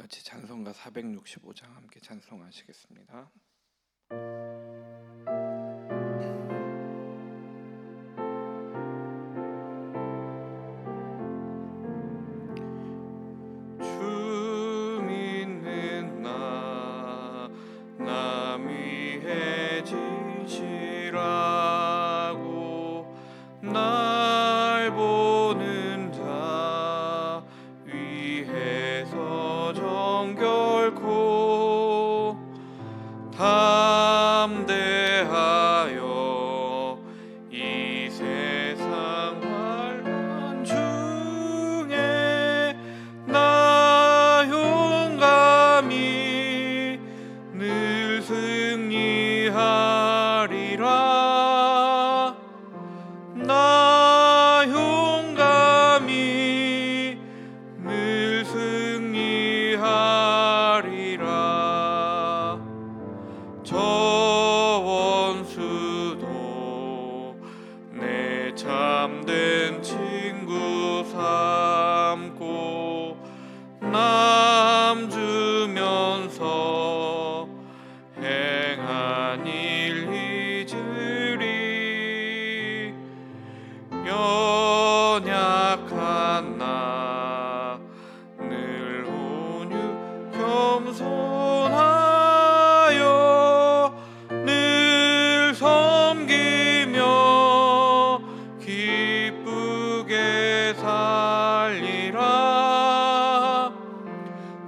같이 찬송가 465장 함께 찬송하시겠습니다. 주 믿는 나 위해 지시라고 날 보는 자 위해서 정결코 담대하여 이 세상 환란 중에 나 용감히 늘 승리하리라. 나 용감히 늘 승리하리라. 저 원수도 내 참된 친구 삼고 남 주면서 행한 일 잊으리. 연약한 나 늘 온유 겸손하여 늘 섬기며 기쁘게 살리라.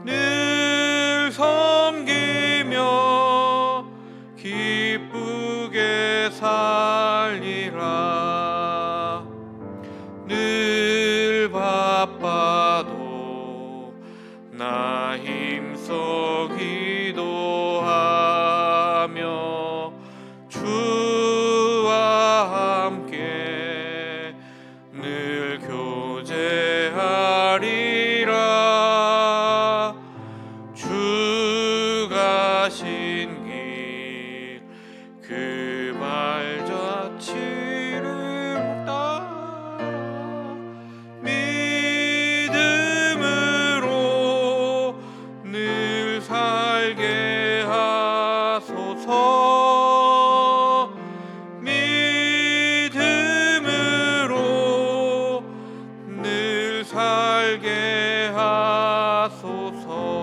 늘 섬기며 기쁘게 살리라. 늘 바빠도 나 힘써 기도하며 주와 함께 늘 교제하리라. 주 가신 길 그 발자취를 따라 믿음으로 늘 살게 하소서. 믿음으로 늘 살게 하소서.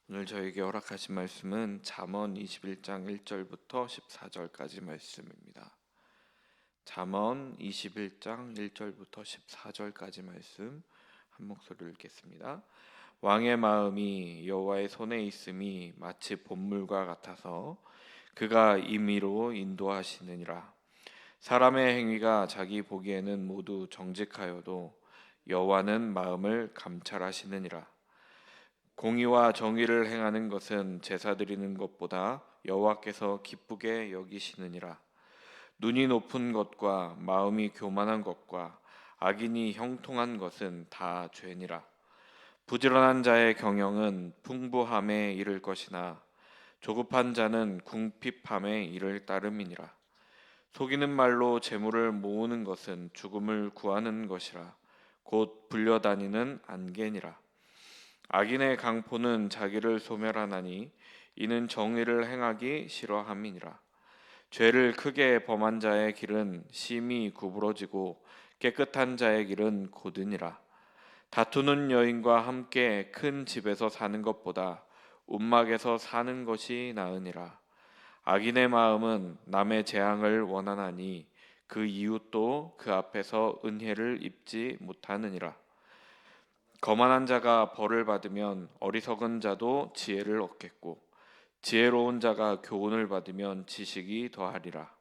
오늘 저에게 허락하신 말씀은 잠언 21장 1절부터 14절까지 말씀입니다. 잠언 21장 1절부터 14절까지 말씀 한 목소리로 읽겠습니다. 왕의 마음이 여호와의 손에 있음이 마치 봇물과 같아서 그가 임의로 인도하시느니라. 사람의 행위가 자기 보기에는 모두 정직하여도 여호와는 마음을 감찰하시느니라. 공의와 정의를 행하는 것은 제사 드리는 것보다 여호와께서 기쁘게 여기시느니라. 눈이 높은 것과 마음이 교만한 것과 악인이 형통한 것은 다 죄니라. 부지런한 자의 경영은 풍부함에 이를 것이나 조급한 자는 궁핍함에 이를 따름이니라. 속이는 말로 재물을 모으는 것은 죽음을 구하는 것이라. 곧 불려다니는 안개니라. 악인의 강포는 자기를 소멸하나니 이는 정의를 행하기 싫어함이니라. 죄를 크게 범한 자의 길은 심히 구부러지고 깨끗한 자의 길은 고드니라. 다투는 여인과 함께 큰 집에서 사는 것보다 움막에서 사는 것이 나으니라. 악인의 마음은 남의 재앙을 원하나니 그 이웃도 그 앞에서 은혜를 입지 못하느니라. 거만한 자가 벌을 받으면 어리석은 자도 지혜를 얻겠고 지혜로운 자가 교훈을 받으면 지식이 더하리라.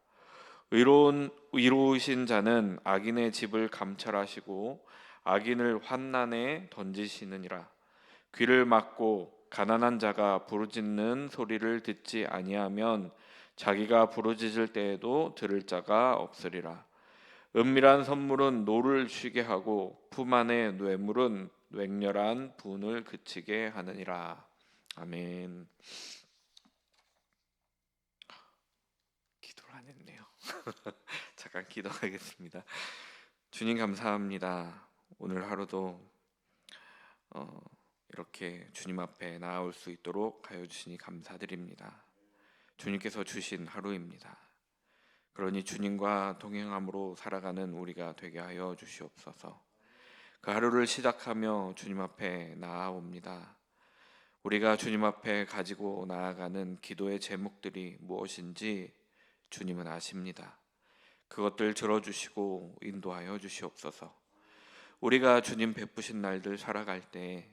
의로우신 자는 악인의 집을 감찰하시고 악인을 환난에 던지시느니라. 귀를 막고 가난한 자가 부르짖는 소리를 듣지 아니하면 자기가 부르짖을 때에도 들을 자가 없으리라. 은밀한 선물은 노를 쉬게 하고 품 안의 뇌물은 맹렬한 분을 그치게 하느니라. 아멘. 기도를 안 했네요. 잠깐 기도하겠습니다. 주님 감사합니다. 오늘 하루도 이렇게 주님 앞에 나아올 수 있도록 하여 주시니 감사드립니다. 주님께서 주신 하루입니다. 그러니 주님과 동행함으로 살아가는 우리가 되게 하여 주시옵소서. 그 하루를 시작하며 주님 앞에 나아옵니다. 우리가 주님 앞에 가지고 나아가는 기도의 제목들이 무엇인지 주님은 아십니다. 그것들 들어주시고 인도하여 주시옵소서. 우리가 주님 베푸신 날들 살아갈 때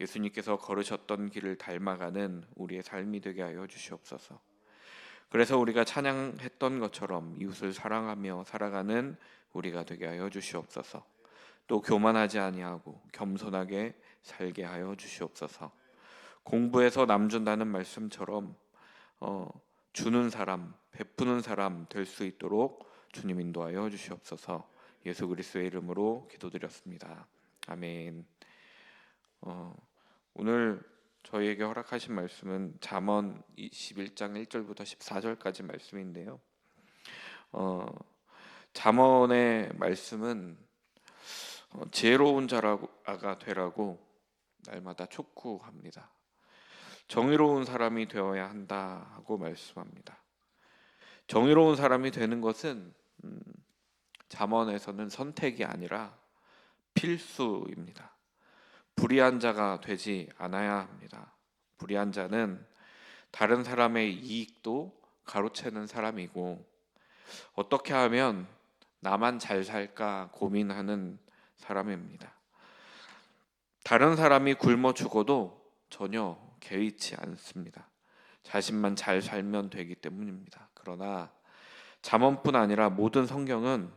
예수님께서 걸으셨던 길을 닮아가는 우리의 삶이 되게 하여 주시옵소서. 그래서 우리가 찬양했던 것처럼 이웃을 사랑하며 살아가는 우리가 되게 하여 주시옵소서. 또 교만하지 아니하고 겸손하게 살게 하여 주시옵소서. 공부해서 남 준다는 말씀처럼 주는 사람, 베푸는 사람 될 수 있도록 주님 인도하여 주시옵소서. 예수 그리스도의 이름으로 기도드렸습니다. 아멘. 오늘 저희에게 허락하신 말씀은 잠언 21장 1절부터 14절까지 말씀인데요. 잠언의 말씀은 지혜로운 자가 되라고 날마다 촉구합니다. 정의로운 사람이 되어야 한다 하고 말씀합니다. 정의로운 사람이 되는 것은 잠언에서는 선택이 아니라 필수입니다. 불의한 자가 되지 않아야 합니다. 불의한 자는 다른 사람의 이익도 가로채는 사람이고 어떻게 하면 나만 잘 살까 고민하는 사람입니다. 다른 사람이 굶어 죽어도 전혀 개의치 않습니다. 자신만 잘 살면 되기 때문입니다. 그러나 잠언뿐 아니라 모든 성경은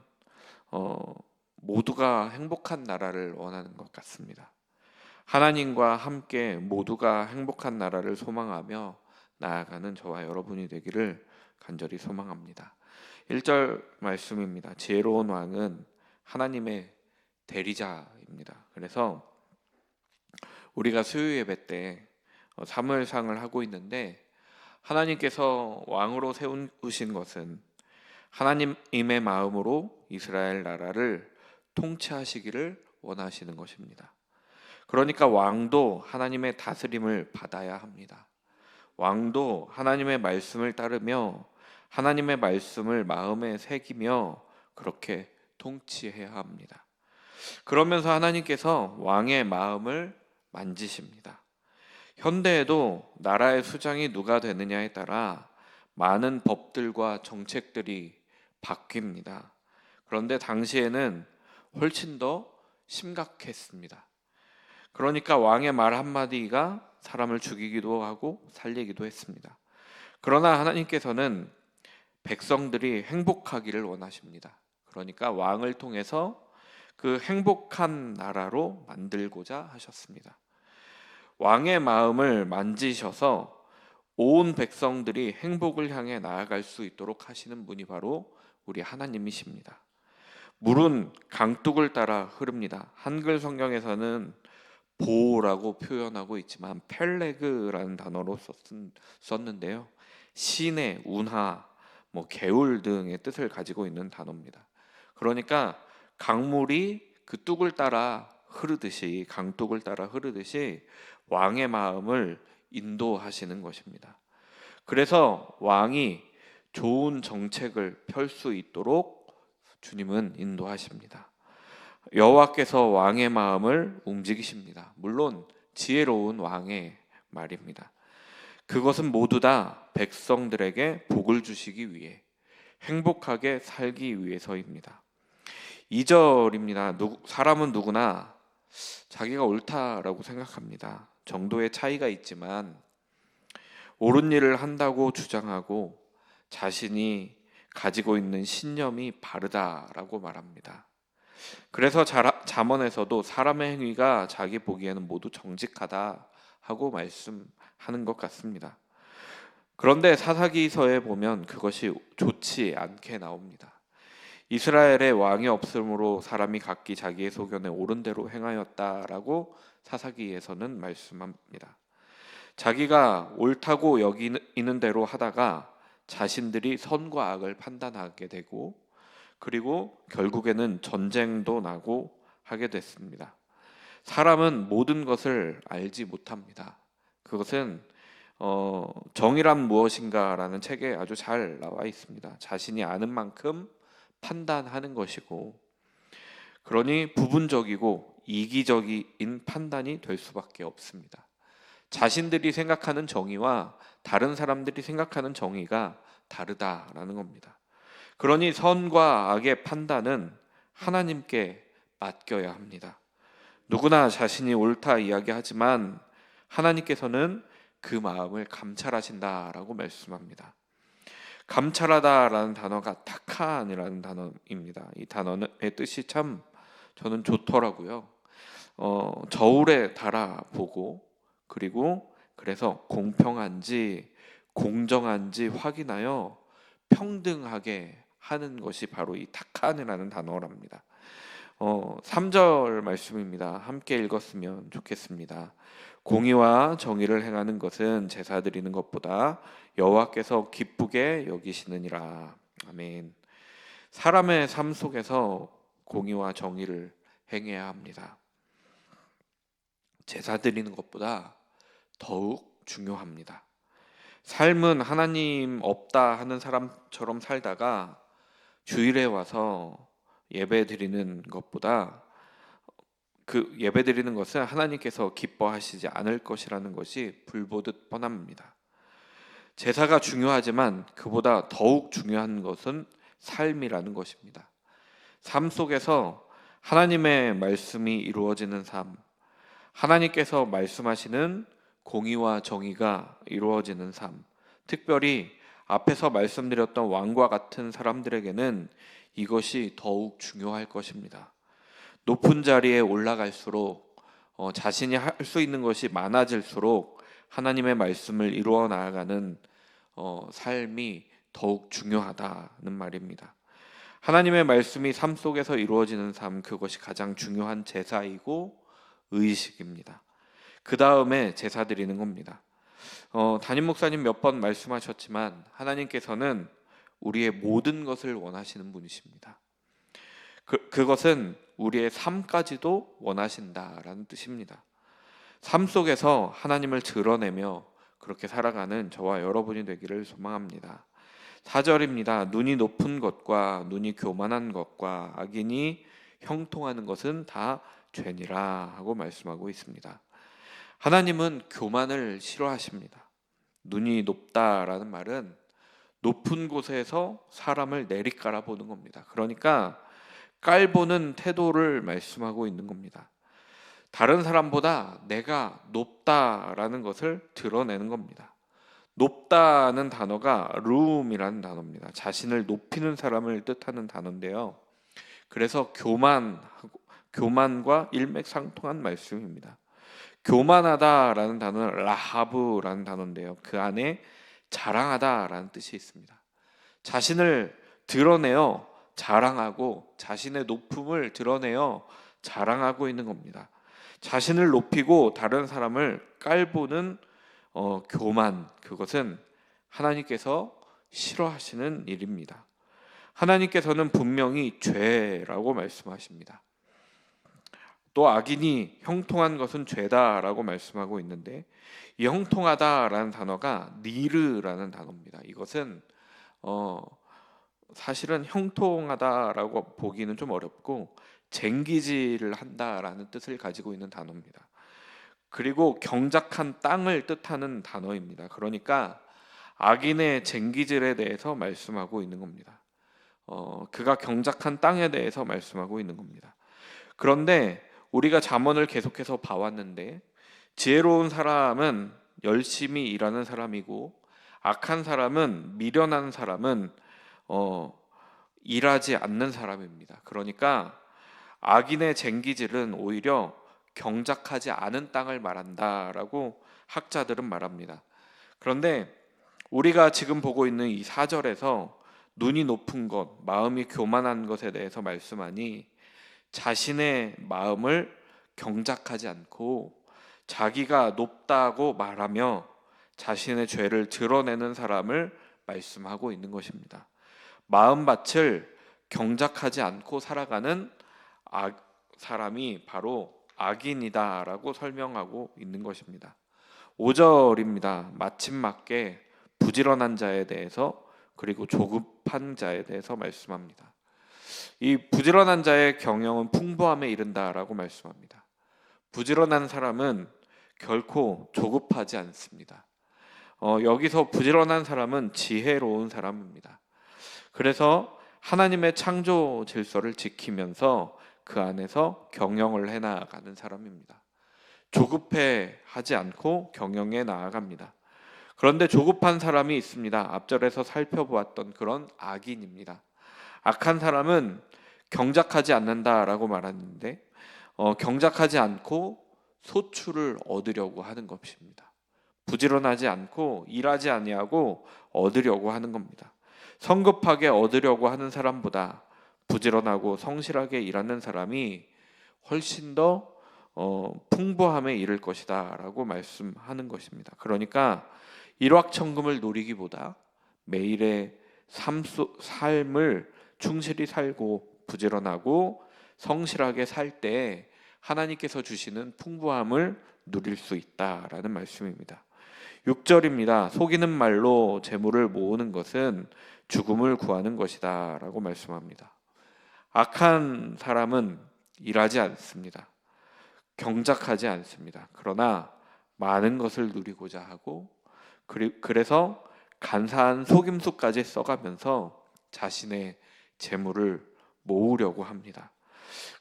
모두가 행복한 나라를 원하는 것 같습니다. 하나님과 함께 모두가 행복한 나라를 소망하며 나아가는 저와 여러분이 되기를 간절히 소망합니다. 1절 말씀입니다. 지혜로운 왕은 하나님의 대리자입니다. 그래서 우리가 수요 예배 때 사무엘상을 하고 있는데 하나님께서 왕으로 세우신 것은 하나님의 마음으로 이스라엘 나라를 통치하시기를 원하시는 것입니다. 그러니까 왕도 하나님의 다스림을 받아야 합니다. 왕도 하나님의 말씀을 따르며 하나님의 말씀을 마음에 새기며 그렇게 통치해야 합니다. 그러면서 하나님께서 왕의 마음을 만지십니다. 현대에도 나라의 수장이 누가 되느냐에 따라 많은 법들과 정책들이 바뀝니다. 그런데 당시에는 훨씬 더 심각했습니다. 그러니까 왕의 말 한마디가 사람을 죽이기도 하고 살리기도 했습니다. 그러나 하나님께서는 백성들이 행복하기를 원하십니다. 그러니까 왕을 통해서 그 행복한 나라로 만들고자 하셨습니다. 왕의 마음을 만지셔서 온 백성들이 행복을 향해 나아갈 수 있도록 하시는 분이 바로 우리 하나님이십니다. 물은 강둑을 따라 흐릅니다. 한글 성경에서는 보라고 표현하고 있지만 펠레그라는 단어로 썼는데요. 시내, 운하, 개울 등의 뜻을 가지고 있는 단어입니다. 그러니까 강물이 그 뚝을 따라 흐르듯이 강둑을 따라 흐르듯이 왕의 마음을 인도하시는 것입니다. 그래서 왕이 좋은 정책을 펼 수 있도록 주님은 인도하십니다. 여호와께서 왕의 마음을 움직이십니다. 물론 지혜로운 왕의 말입니다. 그것은 모두 다 백성들에게 복을 주시기 위해 행복하게 살기 위해서입니다. 2절입니다. 사람은 누구나 자기가 옳다라고 생각합니다. 정도의 차이가 있지만 옳은 일을 한다고 주장하고 자신이 가지고 있는 신념이 바르다라고 말합니다. 그래서 잠언에서도 사람의 행위가 자기 보기에는 모두 정직하다 하고 말씀하는 것 같습니다. 그런데 사사기서에 보면 그것이 좋지 않게 나옵니다. 이스라엘에 왕이 없으므로 사람이 각기 자기의 소견에 옳은 대로 행하였다라고 사사기에서는 말씀합니다. 자기가 옳다고 여기는 대로 하다가 자신들이 선과 악을 판단하게 되고, 그리고 결국에는 전쟁도 나고 하게 됐습니다. 사람은 모든 것을 알지 못합니다. 그것은 정의란 무엇인가라는 책에 아주 잘 나와 있습니다. 자신이 아는 만큼 판단하는 것이고, 그러니 부분적이고 이기적인 판단이 될 수밖에 없습니다. 자신들이 생각하는 정의와 다른 사람들이 생각하는 정의가 다르다라는 겁니다. 그러니 선과 악의 판단은 하나님께 맡겨야 합니다. 누구나 자신이 옳다 이야기하지만 하나님께서는 그 마음을 감찰하신다라고 말씀합니다. 감찰하다라는 단어가 타칸이라는 단어입니다. 이 단어의 뜻이 참 저는 좋더라고요. 저울에 달아보고, 그리고 그래서 공평한지 공정한지 확인하여 평등하게 하는 것이 바로 이 타칸이라는 단어랍니다. 3절 말씀입니다. 함께 읽었으면 좋겠습니다. 공의와 정의를 행하는 것은 제사 드리는 것보다 여호와께서 기쁘게 여기시느니라. 아멘. 사람의 삶 속에서 공의와 정의를 행해야 합니다. 제사 드리는 것보다 더욱 중요합니다. 삶은 하나님 없다 하는 사람처럼 살다가 주일에 와서 예배 드리는 것보다, 그 예배 드리는 것은 하나님께서 기뻐하시지 않을 것이라는 것이 불보듯 뻔합니다. 제사가 중요하지만 그보다 더욱 중요한 것은 삶이라는 것입니다. 삶 속에서 하나님의 말씀이 이루어지는 삶, 하나님께서 말씀하시는 공의와 정의가 이루어지는 삶, 특별히 앞에서 말씀드렸던 왕과 같은 사람들에게는 이것이 더욱 중요할 것입니다. 높은 자리에 올라갈수록 자신이 할 수 있는 것이 많아질수록 하나님의 말씀을 이루어 나아가는 삶이 더욱 중요하다는 말입니다. 하나님의 말씀이 삶 속에서 이루어지는 삶, 그것이 가장 중요한 제사이고 의식입니다. 그 다음에 제사 드리는 겁니다. 담임 목사님 몇 번 말씀하셨지만 하나님께서는 우리의 모든 것을 원하시는 분이십니다. 그것은 우리의 삶까지도 원하신다라는 뜻입니다. 삶 속에서 하나님을 드러내며 그렇게 살아가는 저와 여러분이 되기를 소망합니다. 4절입니다. 눈이 높은 것과 눈이 교만한 것과 악인이 형통하는 것은 다 죄니라 하고 말씀하고 있습니다. 하나님은 교만을 싫어하십니다. 눈이 높다라는 말은 높은 곳에서 사람을 내리깔아 보는 겁니다. 그러니까 깔보는 태도를 말씀하고 있는 겁니다. 다른 사람보다 내가 높다라는 것을 드러내는 겁니다. 높다는 단어가 룸이라는 단어입니다. 자신을 높이는 사람을 뜻하는 단어인데요. 그래서 교만과 일맥상통한 말씀입니다. 교만하다라는 단어는 라하브라는 단어인데요. 그 안에 자랑하다라는 뜻이 있습니다. 자신을 드러내어 자랑하고 자신의 높음을 드러내어 자랑하고 있는 겁니다. 자신을 높이고 다른 사람을 깔보는 교만, 그것은 하나님께서 싫어하시는 일입니다. 하나님께서는 분명히 죄라고 말씀하십니다. 또 악인이 형통한 것은 죄다라고 말씀하고 있는데, 이 형통하다라는 단어가 니르라는 단어입니다. 이것은 사실은 형통하다라고 보기는 좀 어렵고 쟁기질을 한다라는 뜻을 가지고 있는 단어입니다. 그리고 경작한 땅을 뜻하는 단어입니다. 그러니까 악인의 쟁기질에 대해서 말씀하고 있는 겁니다. 그가 경작한 땅에 대해서 말씀하고 있는 겁니다. 그런데 우리가 잠언을 계속해서 봐왔는데, 지혜로운 사람은 열심히 일하는 사람이고 악한 사람은, 미련한 사람은 일하지 않는 사람입니다. 그러니까 악인의 쟁기질은 오히려 경작하지 않은 땅을 말한다라고 학자들은 말합니다. 그런데 우리가 지금 보고 있는 이 4절에서 눈이 높은 것, 마음이 교만한 것에 대해서 말씀하니, 자신의 마음을 경작하지 않고 자기가 높다고 말하며 자신의 죄를 드러내는 사람을 말씀하고 있는 것입니다. 마음밭을 경작하지 않고 살아가는 사람이 바로 악인이다라고 설명하고 있는 것입니다. 5절입니다. 마침맞게 부지런한 자에 대해서 그리고 조급한 자에 대해서 말씀합니다. 이 부지런한 자의 경영은 풍부함에 이른다라고 말씀합니다. 부지런한 사람은 결코 조급하지 않습니다. 여기서 부지런한 사람은 지혜로운 사람입니다. 그래서 하나님의 창조 질서를 지키면서 그 안에서 경영을 해나가는 사람입니다. 조급해 하지 않고 경영에 나아갑니다. 그런데 조급한 사람이 있습니다. 앞절에서 살펴보았던 그런 악인입니다. 악한 사람은 경작하지 않는다라고 말하는데 경작하지 않고 소출을 얻으려고 하는 것입니다. 부지런하지 않고 일하지 아니하고 얻으려고 하는 겁니다. 성급하게 얻으려고 하는 사람보다 부지런하고 성실하게 일하는 사람이 훨씬 더 풍부함에 이를 것이다 라고 말씀하는 것입니다. 그러니까 일확천금을 노리기보다 매일의 삶을 충실히 살고 부지런하고 성실하게 살 때 하나님께서 주시는 풍부함을 누릴 수 있다라는 말씀입니다. 6절입니다. 속이는 말로 재물을 모으는 것은 죽음을 구하는 것이다 라고 말씀합니다. 악한 사람은 일하지 않습니다. 경작하지 않습니다. 그러나 많은 것을 누리고자 하고 그래서 간사한 속임수까지 써가면서 자신의 재물을 모으려고 합니다.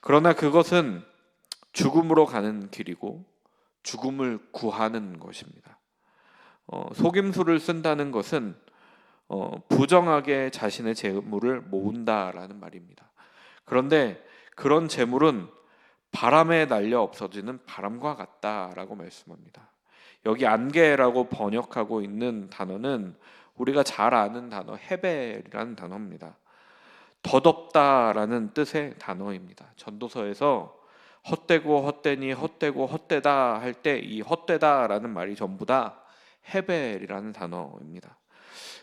그러나 그것은 죽음으로 가는 길이고 죽음을 구하는 것입니다. 속임수를 쓴다는 것은 부정하게 자신의 재물을 모은다라는 말입니다. 그런데 그런 재물은 바람에 날려 없어지는 바람과 같다라고 말씀합니다. 여기 안개라고 번역하고 있는 단어는 우리가 잘 아는 단어 헤벨이라는 단어입니다. 덧없다라는 뜻의 단어입니다. 전도서에서 헛되고 헛되니 헛되고 헛되다 할 때 이 헛되다라는 말이 전부 다 헤벨이라는 단어입니다.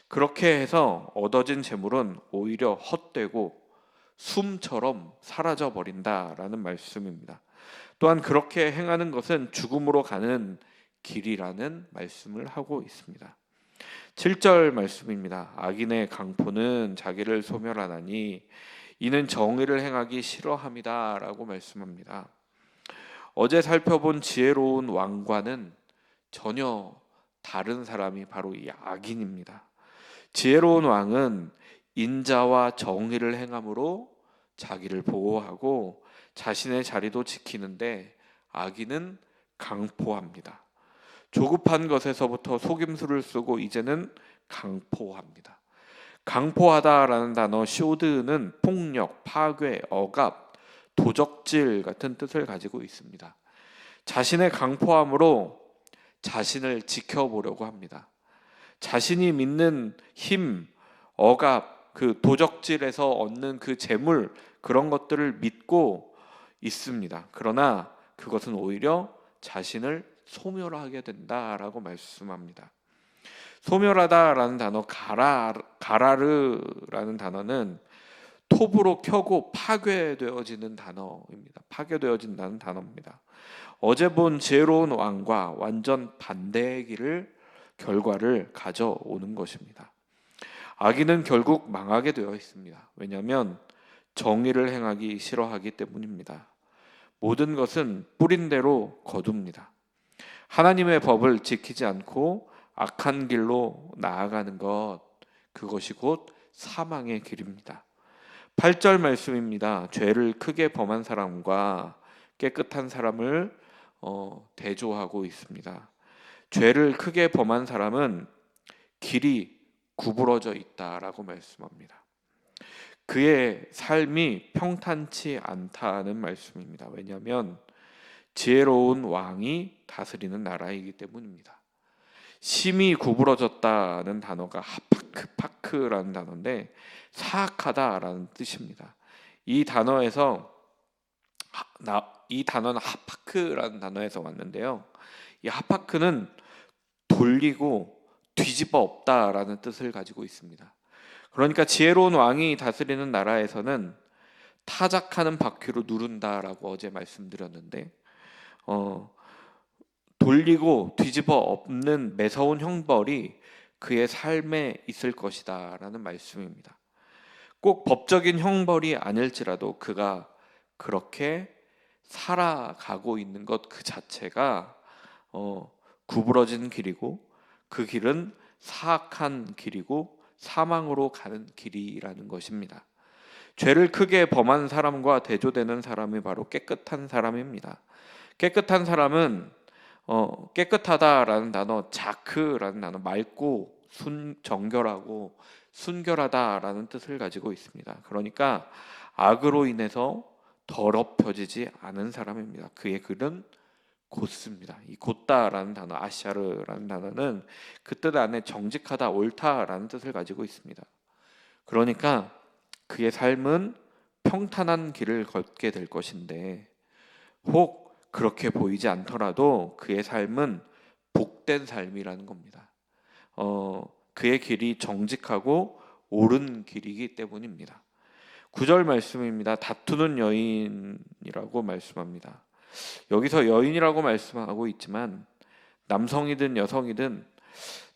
그렇게 해서 얻어진 재물은 오히려 헛되고 숨처럼 사라져 버린다라는 말씀입니다. 또한 그렇게 행하는 것은 죽음으로 가는 길이라는 말씀을 하고 있습니다. 7절 말씀입니다. 악인의 강포는 자기를 소멸하나니 이는 정의를 행하기 싫어함이다 라고 말씀합니다. 어제 살펴본 지혜로운 왕과는 전혀 다른 사람이 바로 이 악인입니다. 지혜로운 왕은 인자와 정의를 행함으로 자기를 보호하고 자신의 자리도 지키는데 악인은 강포합니다. 조급한 것에서부터 속임수를 쓰고 이제는 강포합니다. 강포하다라는 단어 쇼드는 폭력, 파괴, 억압, 도적질 같은 뜻을 가지고 있습니다. 자신의 강포함으로 자신을 지켜보려고 합니다. 자신이 믿는 힘, 억압, 그 도적질에서 얻는 그 재물 그런 것들을 믿고 있습니다. 그러나 그것은 오히려 자신을 소멸하게 된다라고 말씀합니다. 소멸하다라는 단어 가라르라는 단어는 톱으로 켜고 파괴되어지는 단어입니다. 파괴되어진다는 단어입니다. 어제 본 지혜로운 왕과 완전 반대의 결과를 가져오는 것입니다. 악인은 결국 망하게 되어 있습니다. 왜냐하면 정의를 행하기 싫어하기 때문입니다. 모든 것은 뿌린 대로 거둡니다. 하나님의 법을 지키지 않고 악한 길로 나아가는 것, 그것이 곧 사망의 길입니다. 8절 말씀입니다. 죄를 크게 범한 사람과 깨끗한 사람을 대조하고 있습니다. 죄를 크게 범한 사람은 길이 구부러져 있다라고 말씀합니다. 그의 삶이 평탄치 않다는 말씀입니다. 왜냐하면 지혜로운 왕이 다스리는 나라이기 때문입니다. 심이 구부러졌다는 단어가 하파크파크라는 단어인데 사악하다라는 뜻입니다. 이 단어는 하파크라는 단어에서 왔는데요. 이 하파크는 돌리고 뒤집어 엎다라는 뜻을 가지고 있습니다. 그러니까 지혜로운 왕이 다스리는 나라에서는 타작하는 바퀴로 누른다라고 어제 말씀드렸는데, 어, 돌리고 뒤집어 엎는 매서운 형벌이 그의 삶에 있을 것이다라는 말씀입니다. 꼭 법적인 형벌이 아닐지라도 그가 그렇게 살아가고 있는 것 그 자체가 구부러진 길이고, 그 길은 사악한 길이고 사망으로 가는 길이라는 것입니다. 죄를 크게 범한 사람과 대조되는 사람이 바로 깨끗한 사람입니다. 깨끗한 사람은 깨끗하다라는 단어, 자크라는 단어, 맑고 정결하고 순결하다라는 뜻을 가지고 있습니다. 그러니까 악으로 인해서 더럽혀지지 않은 사람입니다. 그의 글은 곧습니다. 이 곧다라는 단어, 아샤르라는 단어는 그 뜻 안에 정직하다, 옳다라는 뜻을 가지고 있습니다. 그러니까 그의 삶은 평탄한 길을 걷게 될 것인데, 혹 그렇게 보이지 않더라도 그의 삶은 복된 삶이라는 겁니다. 그의 길이 정직하고 옳은 길이기 때문입니다. 9절 말씀입니다. 다투는 여인이라고 말씀합니다. 여기서 여인이라고 말씀하고 있지만 남성이든 여성이든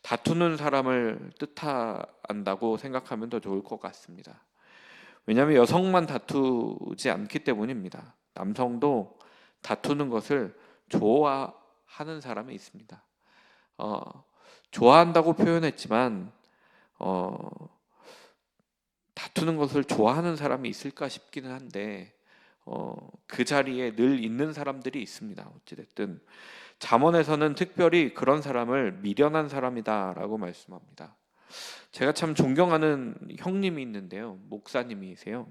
다투는 사람을 뜻한다고 생각하면 더 좋을 것 같습니다. 왜냐하면 여성만 다투지 않기 때문입니다. 남성도 다투는 것을 좋아하는 사람이 있습니다. 좋아한다고 표현했지만 다투는 것을 좋아하는 사람이 있을까 싶기는 한데 그 자리에 늘 있는 사람들이 있습니다. 어찌됐든 잠언에서는 특별히 그런 사람을 미련한 사람이다라고 말씀합니다. 제가 참 존경하는 형님이 있는데요, 목사님이세요.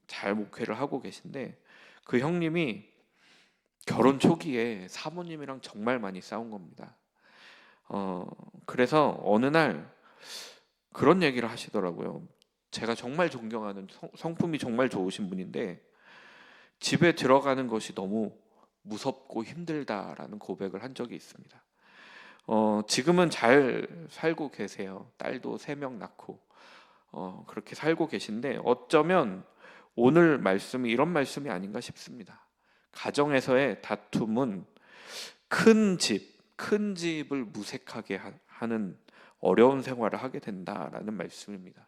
잘 목회를 하고 계신데 그 형님이 결혼 초기에 사모님이랑 정말 많이 싸운 겁니다. 그래서 어느 날 그런 얘기를 하시더라고요. 제가 정말 존경하는 성품이 정말 좋으신 분인데 집에 들어가는 것이 너무 무섭고 힘들다라는 고백을 한 적이 있습니다. 지금은 잘 살고 계세요. 딸도 3명 낳고 그렇게 살고 계신데 어쩌면 오늘 말씀이 이런 말씀이 아닌가 싶습니다. 가정에서의 다툼은 큰 집을 무색하게 하는 어려운 생활을 하게 된다라는 말씀입니다.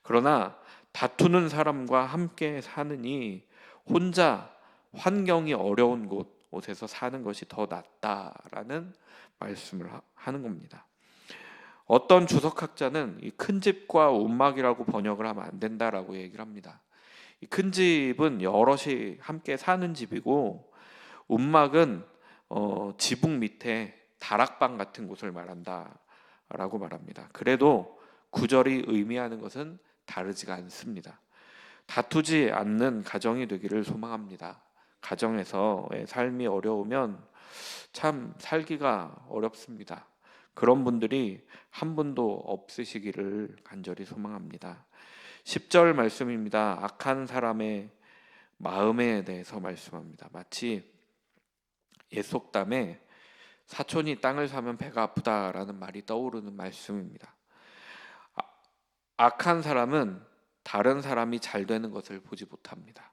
그러나 다투는 사람과 함께 사느니 혼자 환경이 어려운 곳에서 사는 것이 더 낫다라는 말씀을 하는 겁니다. 어떤 주석학자는 이 큰 집과 움막이라고 번역을 하면 안 된다라고 얘기를 합니다. 이 큰 집은 여럿이 함께 사는 집이고 움막은 지붕 밑에 다락방 같은 곳을 말한다라고 말합니다. 그래도 구절이 의미하는 것은 다르지가 않습니다. 다투지 않는 가정이 되기를 소망합니다. 가정에서의 삶이 어려우면 참 살기가 어렵습니다. 그런 분들이 한 분도 없으시기를 간절히 소망합니다. 10절 말씀입니다. 악한 사람의 마음에 대해서 말씀합니다. 마치 옛 속담에 사촌이 땅을 사면 배가 아프다라는 말이 떠오르는 말씀입니다. 악한 사람은 다른 사람이 잘 되는 것을 보지 못합니다.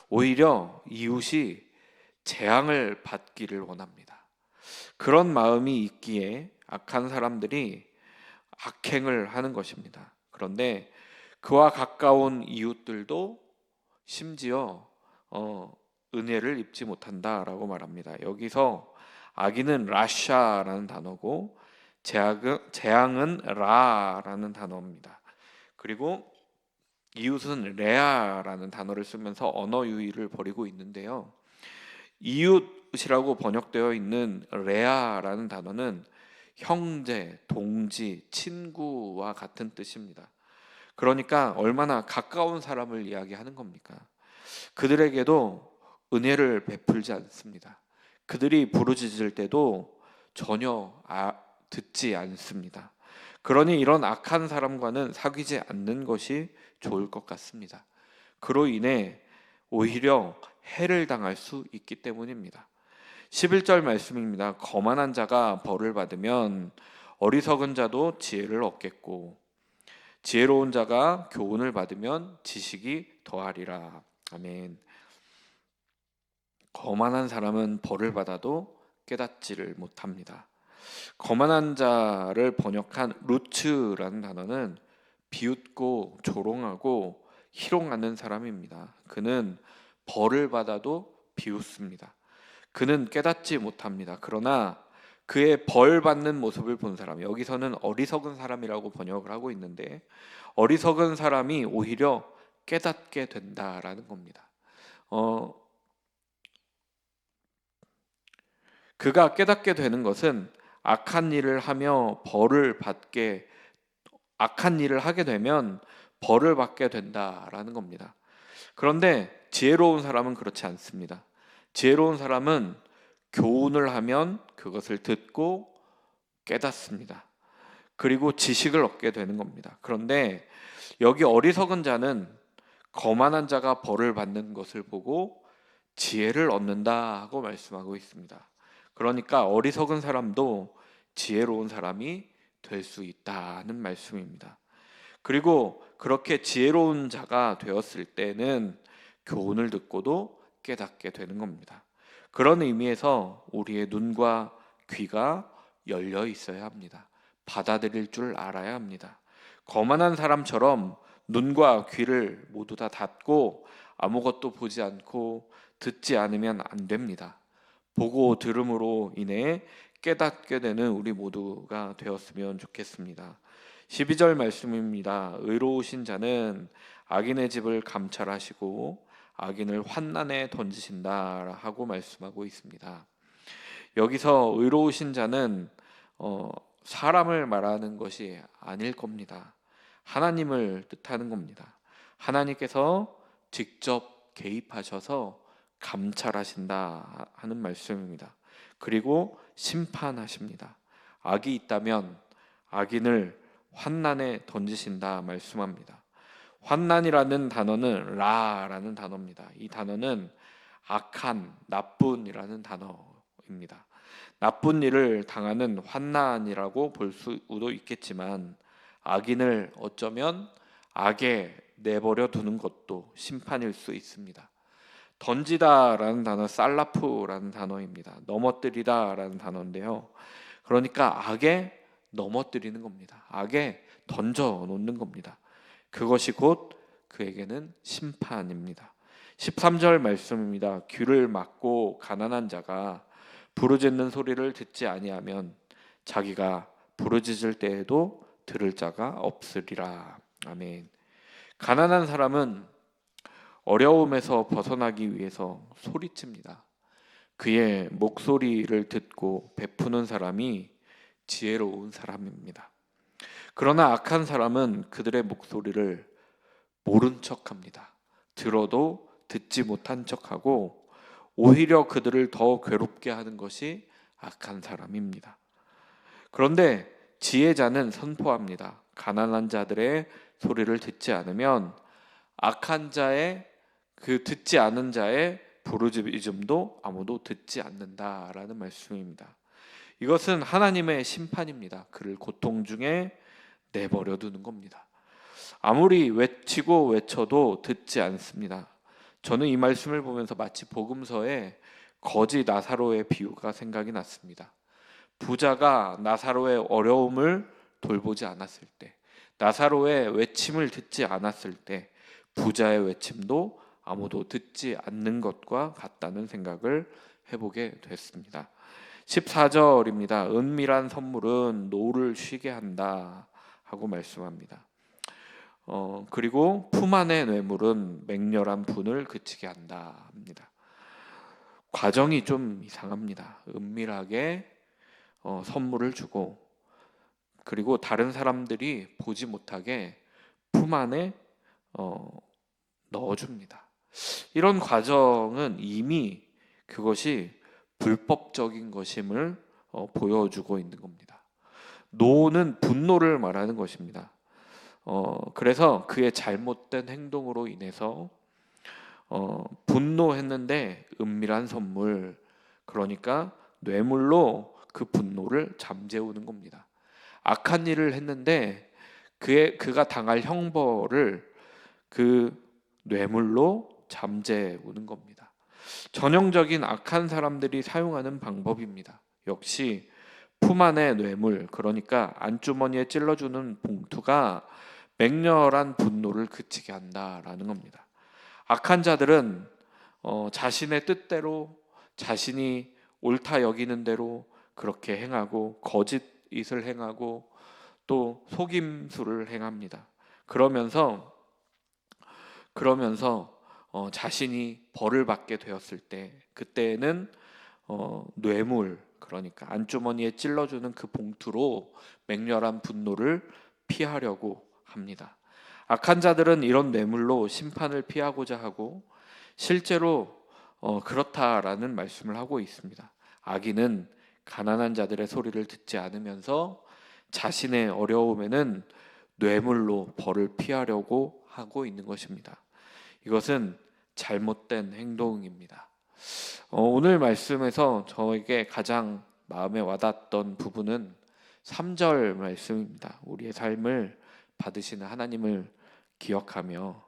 오히려 이웃이 재앙을 받기를 원합니다. 그런 마음이 있기에 악한 사람들이 악행을 하는 것입니다. 그런데 그와 가까운 이웃들도 심지어 은혜를 입지 못한다라고 말합니다. 여기서 악인은 라샤라는 단어고 재앙은 라라는 단어입니다. 그리고 이웃은 레아라는 단어를 쓰면서 언어 유희를 벌이고 있는데요. 이웃이라고 번역되어 있는 레아라는 단어는 형제, 동지, 친구와 같은 뜻입니다. 그러니까 얼마나 가까운 사람을 이야기하는 겁니까? 그들에게도 은혜를 베풀지 않습니다. 그들이 부르짖을 때도 전혀 듣지 않습니다. 그러니 이런 악한 사람과는 사귀지 않는 것이 좋을 것 같습니다. 그로 인해 오히려 해를 당할 수 있기 때문입니다. 11절 말씀입니다. 거만한 자가 벌을 받으면 어리석은 자도 지혜를 얻겠고 지혜로운 자가 교훈을 받으면 지식이 더하리라. 아멘. 거만한 사람은 벌을 받아도 깨닫지를 못합니다. 거만한 자를 번역한 루츠라는 단어는 비웃고 조롱하고 희롱하는 사람입니다. 그는 벌을 받아도 비웃습니다. 그는 깨닫지 못합니다. 그러나 그의 벌 받는 모습을 본 사람, 여기서는 어리석은 사람이라고 번역을 하고 있는데 어리석은 사람이 오히려 깨닫게 된다라는 겁니다. 그가 깨닫게 되는 것은 악한 일을 하며 악한 일을 하게 되면 벌을 받게 된다라는 겁니다. 그런데 지혜로운 사람은 그렇지 않습니다. 지혜로운 사람은 교훈을 하면 그것을 듣고 깨닫습니다. 그리고 지식을 얻게 되는 겁니다. 그런데 여기 어리석은 자는 거만한 자가 벌을 받는 것을 보고 지혜를 얻는다 하고 말씀하고 있습니다. 그러니까 어리석은 사람도 지혜로운 사람이 될 수 있다는 말씀입니다. 그리고 그렇게 지혜로운 자가 되었을 때는 교훈을 듣고도 깨닫게 되는 겁니다. 그런 의미에서 우리의 눈과 귀가 열려 있어야 합니다. 받아들일 줄 알아야 합니다. 거만한 사람처럼 눈과 귀를 모두 다 닫고 아무것도 보지 않고 듣지 않으면 안 됩니다. 보고 들음으로 인해 깨닫게 되는 우리 모두가 되었으면 좋겠습니다. 12절 말씀입니다. 의로우신 자는 악인의 집을 감찰하시고 악인을 환난에 던지신다 하고 말씀하고 있습니다. 여기서 의로우신 자는 사람을 말하는 것이 아닐 겁니다. 하나님을 뜻하는 겁니다. 하나님께서 직접 개입하셔서 감찰하신다 하는 말씀입니다. 그리고 심판하십니다. 악이 있다면 악인을 환난에 던지신다 말씀합니다. 환난이라는 단어는 라라는 단어입니다. 이 단어는 악한, 나쁜이라는 단어입니다. 나쁜 일을 당하는 환난이라고 볼 수도 있겠지만 악인을 어쩌면 악에 내버려 두는 것도 심판일 수 있습니다. 던지다라는 단어 살라프라는 단어입니다. 넘어뜨리다라는 단어인데요. 그러니까 악에 넘어뜨리는 겁니다. 악에 던져 놓는 겁니다. 그것이 곧 그에게는 심판입니다. 13절 말씀입니다. 귀를 막고 가난한 자가 부르짖는 소리를 듣지 아니하면 자기가 부르짖을 때에도 들을 자가 없으리라. 아멘. 가난한 사람은 어려움에서 벗어나기 위해서 소리칩니다. 그의 목소리를 듣고 베푸는 사람이 지혜로운 사람입니다. 그러나 악한 사람은 그들의 목소리를 모른 척합니다. 들어도 듣지 못한 척하고 오히려 그들을 더 괴롭게 하는 것이 악한 사람입니다. 그런데 지혜자는 선포합니다. 가난한 자들의 소리를 듣지 않으면 악한 자의 듣지 않은 자의 부르짖음도 아무도 듣지 않는다라는 말씀입니다. 이것은 하나님의 심판입니다. 그를 고통 중에 내버려 두는 겁니다. 아무리 외치고 외쳐도 듣지 않습니다. 저는 이 말씀을 보면서 마치 복음서에 거지 나사로의 비유가 생각이 났습니다. 부자가 나사로의 어려움을 돌보지 않았을 때, 나사로의 외침을 듣지 않았을 때 부자의 외침도 아무도 듣지 않는 것과 같다는 생각을 해보게 됐습니다. 14절입니다. 은밀한 선물은 노를 쉬게 한다 하고 말씀합니다. 그리고 품 안의 뇌물은 맹렬한 분을 그치게 한다 합니다. 과정이 좀 이상합니다. 은밀하게 선물을 주고 그리고 다른 사람들이 보지 못하게 품 안에 넣어줍니다. 이런 과정은 이미 그것이 불법적인 것임을 보여주고 있는 겁니다. 노는 분노를 말하는 것입니다. 그래서 그의 잘못된 행동으로 인해서 분노했는데 은밀한 선물, 그러니까 뇌물로 그 분노를 잠재우는 겁니다. 악한 일을 했는데 그가 당할 형벌을 그 뇌물로 잠재우는 겁니다. 전형적인 악한 사람들이 사용하는 방법입니다. 역시 품 안의 뇌물, 그러니까 안주머니에 찔러주는 봉투가 맹렬한 분노를 그치게 한다라는 겁니다. 악한 자들은 자신의 뜻대로 자신이 옳다 여기는 대로 그렇게 행하고 거짓을 행하고 또 속임수를 행합니다. 그러면서 자신이 벌을 받게 되었을 때 그때는 뇌물, 그러니까 안주머니에 찔러주는 그 봉투로 맹렬한 분노를 피하려고 합니다. 악한 자들은 이런 뇌물로 심판을 피하고자 하고 실제로 그렇다라는 말씀을 하고 있습니다. 악인은 가난한 자들의 소리를 듣지 않으면서 자신의 어려움에는 뇌물로 벌을 피하려고 하고 있는 것입니다. 이것은 잘못된 행동입니다. 오늘 말씀에서 저에게 가장 마음에 와닿았던 부분은 3절 말씀입니다. 우리의 삶을 받으시는 하나님을 기억하며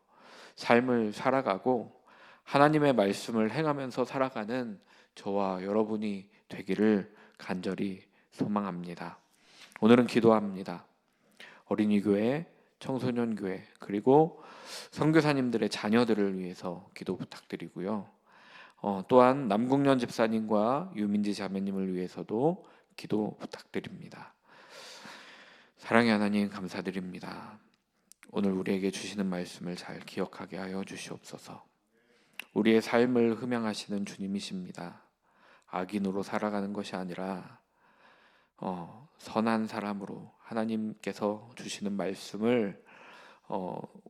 삶을 살아가고 하나님의 말씀을 행하면서 살아가는 저와 여러분이 되기를 간절히 소망합니다. 오늘은 기도합니다. 어린이교회, 청소년교회, 그리고 선교사님들의 자녀들을 위해서 기도 부탁드리고요. 또한 남궁년 집사님과 유민지 자매님을 위해서도 기도 부탁드립니다. 사랑의 하나님, 감사드립니다. 오늘 우리에게 주시는 말씀을 잘 기억하게 하여 주시옵소서. 우리의 삶을 흠양하시는 주님이십니다. 악인으로 살아가는 것이 아니라 선한 사람으로 하나님께서 주시는 말씀을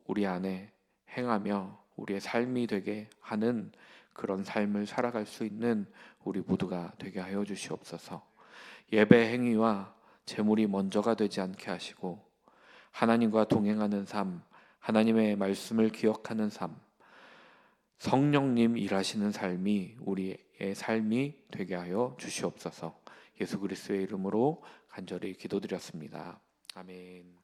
우리 안에 행하며 우리의 삶이 되게 하는 그런 삶을 살아갈 수 있는 우리 모두가 되게 하여 주시옵소서. 예배 행위와 재물이 먼저가 되지 않게 하시고 하나님과 동행하는 삶, 하나님의 말씀을 기억하는 삶, 성령님 일하시는 삶이 우리의 삶이 되게 하여 주시옵소서. 예수 그리스도의 이름으로 간절히 기도드렸습니다. 아멘.